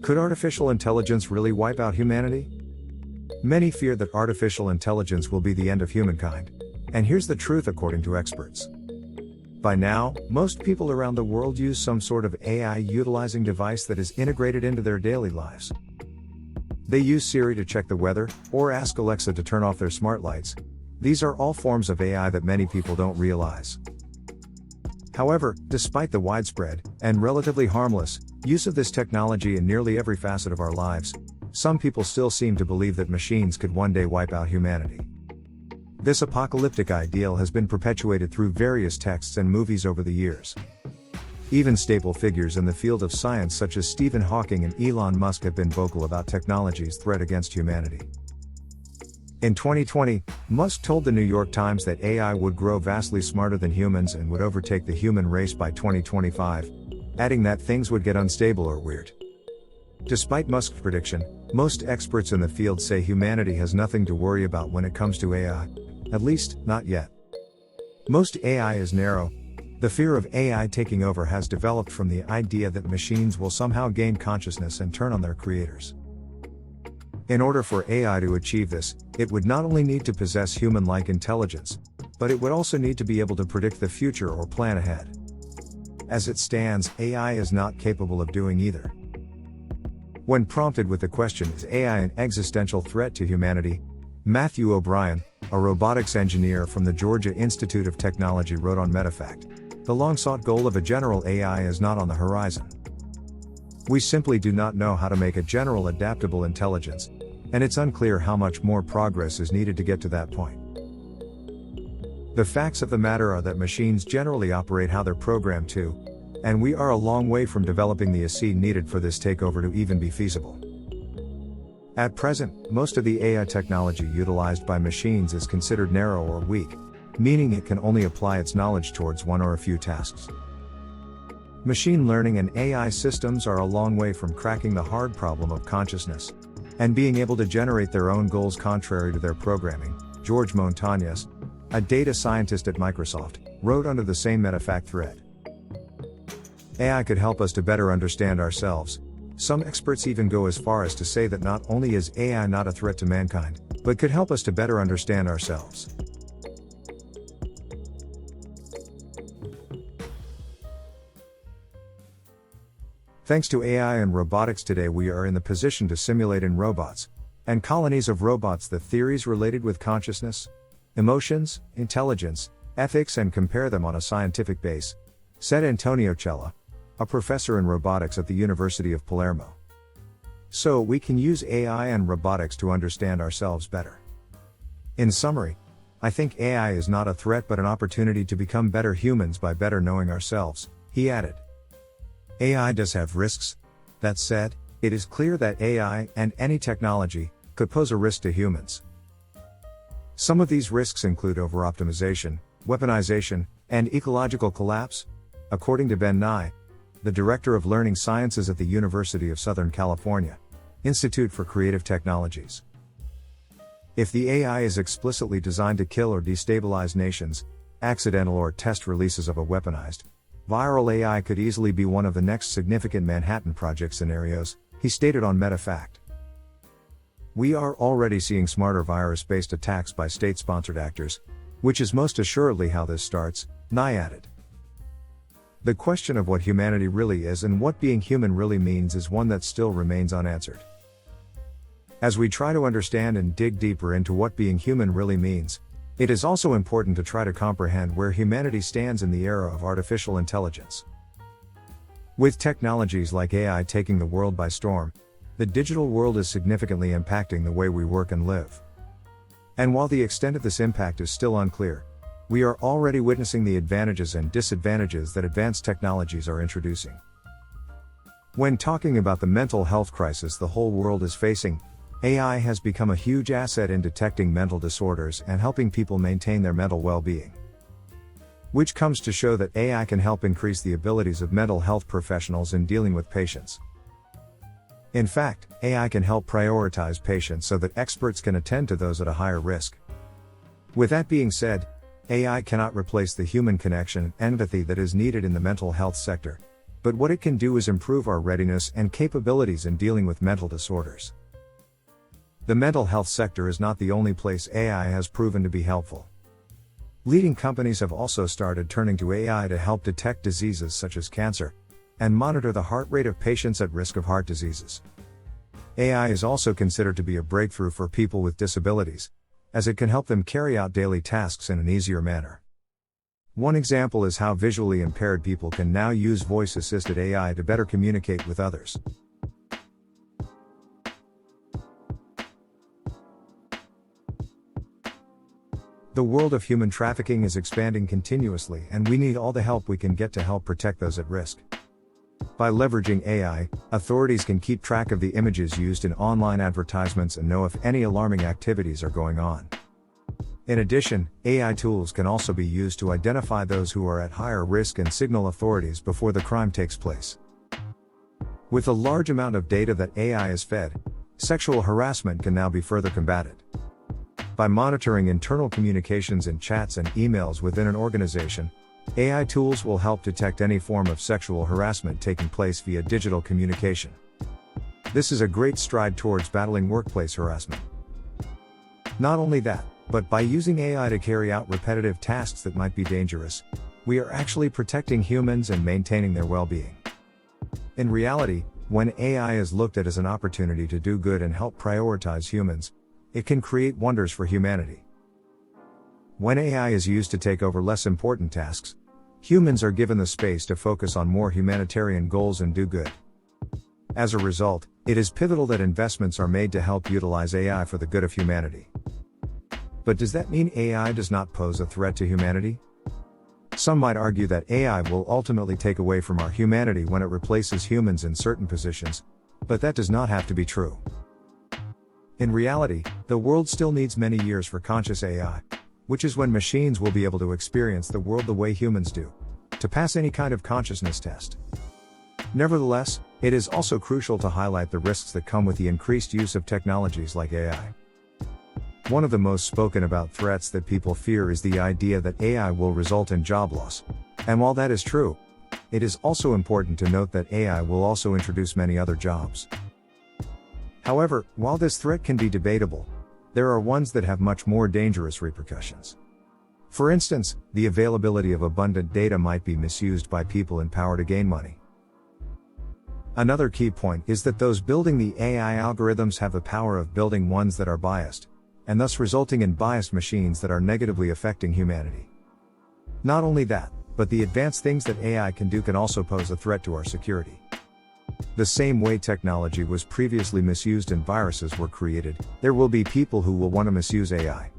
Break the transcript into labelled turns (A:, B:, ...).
A: Could artificial intelligence really wipe out humanity? Many fear that artificial intelligence will be the end of humankind. And here's the truth according to experts. By now, most people around the world use some sort of AI utilizing device that is integrated into their daily lives. They use Siri to check the weather, or ask Alexa to turn off their smart lights. These are all forms of AI that many people don't realize. However, despite the widespread, and relatively harmless, use of this technology in nearly every facet of our lives, some people still seem to believe that machines could one day wipe out humanity. This apocalyptic ideal has been perpetuated through various texts and movies over the years. Even staple figures in the field of science such as Stephen Hawking and Elon Musk have been vocal about technology's threat against humanity. In 2020, Musk told the New York Times that AI would grow vastly smarter than humans and would overtake the human race by 2025, adding that things would get unstable or weird. Despite Musk's prediction, most experts in the field say humanity has nothing to worry about when it comes to AI. At least, not yet. Most AI is narrow. The fear of AI taking over has developed from the idea that machines will somehow gain consciousness and turn on their creators. In order for AI to achieve this, it would not only need to possess human-like intelligence, but it would also need to be able to predict the future or plan ahead. As it stands, AI is not capable of doing either. When prompted with the question, is AI an existential threat to humanity? Matthew O'Brien, a robotics engineer from the Georgia Institute of Technology, wrote on MetaFact, the long-sought goal of a general AI is not on the horizon. We simply do not know how to make a general adaptable intelligence, and it's unclear how much more progress is needed to get to that point. The facts of the matter are that machines generally operate how they're programmed to, and we are a long way from developing the AC needed for this takeover to even be feasible. At present, most of the AI technology utilized by machines is considered narrow or weak, meaning it can only apply its knowledge towards one or a few tasks. Machine learning and AI systems are a long way from cracking the hard problem of consciousness, and being able to generate their own goals contrary to their programming. George Montañez, a data scientist at Microsoft, wrote under the same MetaFact thread. AI could help us to better understand ourselves. Some experts even go as far as to say that not only is AI not a threat to mankind, but could help us to better understand ourselves. Thanks to AI and robotics today, we are in the position to simulate in robots, and colonies of robots, the theories related with consciousness, emotions, intelligence, ethics, and compare them on a scientific base, said Antonio Cella, a professor in robotics at the University of Palermo. So we can use AI and robotics to understand ourselves better. In summary, I think AI is not a threat but an opportunity to become better humans by better knowing ourselves, he added. AI does have risks. That said, it is clear that AI, and any technology, could pose a risk to humans. Some of these risks include over-optimization, weaponization, and ecological collapse, according to Ben Nye, the director of learning sciences at the University of Southern California, Institute for Creative Technologies. If the AI is explicitly designed to kill or destabilize nations, accidental or test releases of a weaponized, viral AI could easily be one of the next significant Manhattan Project scenarios, he stated on MetaFact. We are already seeing smarter virus-based attacks by state-sponsored actors, which is most assuredly how this starts, Nye added. The question of what humanity really is and what being human really means is one that still remains unanswered. As we try to understand and dig deeper into what being human really means, it is also important to try to comprehend where humanity stands in the era of artificial intelligence. With technologies like AI taking the world by storm, the digital world is significantly impacting the way we work and live. And while the extent of this impact is still unclear, we are already witnessing the advantages and disadvantages that advanced technologies are introducing. When talking about the mental health crisis the whole world is facing, AI has become a huge asset in detecting mental disorders and helping people maintain their mental well-being. Which comes to show that AI can help increase the abilities of mental health professionals in dealing with patients. In fact, AI can help prioritize patients so that experts can attend to those at a higher risk. With that being said, AI cannot replace the human connection and empathy that is needed in the mental health sector, but what it can do is improve our readiness and capabilities in dealing with mental disorders. The mental health sector is not the only place AI has proven to be helpful. Leading companies have also started turning to AI to help detect diseases such as cancer, and monitor the heart rate of patients at risk of heart diseases. AI is also considered to be a breakthrough for people with disabilities, as it can help them carry out daily tasks in an easier manner. One example is how visually impaired people can now use voice-assisted AI to better communicate with others. The world of human trafficking is expanding continuously, and we need all the help we can get to help protect those at risk. By leveraging AI, authorities can keep track of the images used in online advertisements and know if any alarming activities are going on. In addition, AI tools can also be used to identify those who are at higher risk and signal authorities before the crime takes place. With the large amount of data that AI is fed, sexual harassment can now be further combated. By monitoring internal communications in chats and emails within an organization, AI tools will help detect any form of sexual harassment taking place via digital communication. This is a great stride towards battling workplace harassment. Not only that, but by using AI to carry out repetitive tasks that might be dangerous, we are actually protecting humans and maintaining their well-being. In reality, when AI is looked at as an opportunity to do good and help prioritize humans, it can create wonders for humanity. When AI is used to take over less important tasks, humans are given the space to focus on more humanitarian goals and do good. As a result, it is pivotal that investments are made to help utilize AI for the good of humanity. But does that mean AI does not pose a threat to humanity? Some might argue that AI will ultimately take away from our humanity when it replaces humans in certain positions, but that does not have to be true. In reality, the world still needs many years for conscious AI, which is when machines will be able to experience the world the way humans do, to pass any kind of consciousness test. Nevertheless, it is also crucial to highlight the risks that come with the increased use of technologies like AI. One of the most spoken about threats that people fear is the idea that AI will result in job loss. And while that is true, it is also important to note that AI will also introduce many other jobs. However, while this threat can be debatable, there are ones that have much more dangerous repercussions. For instance, the availability of abundant data might be misused by people in power to gain money. Another key point is that those building the AI algorithms have the power of building ones that are biased, and thus resulting in biased machines that are negatively affecting humanity. Not only that, but the advanced things that AI can do can also pose a threat to our security. The same way technology was previously misused and viruses were created, there will be people who will want to misuse AI.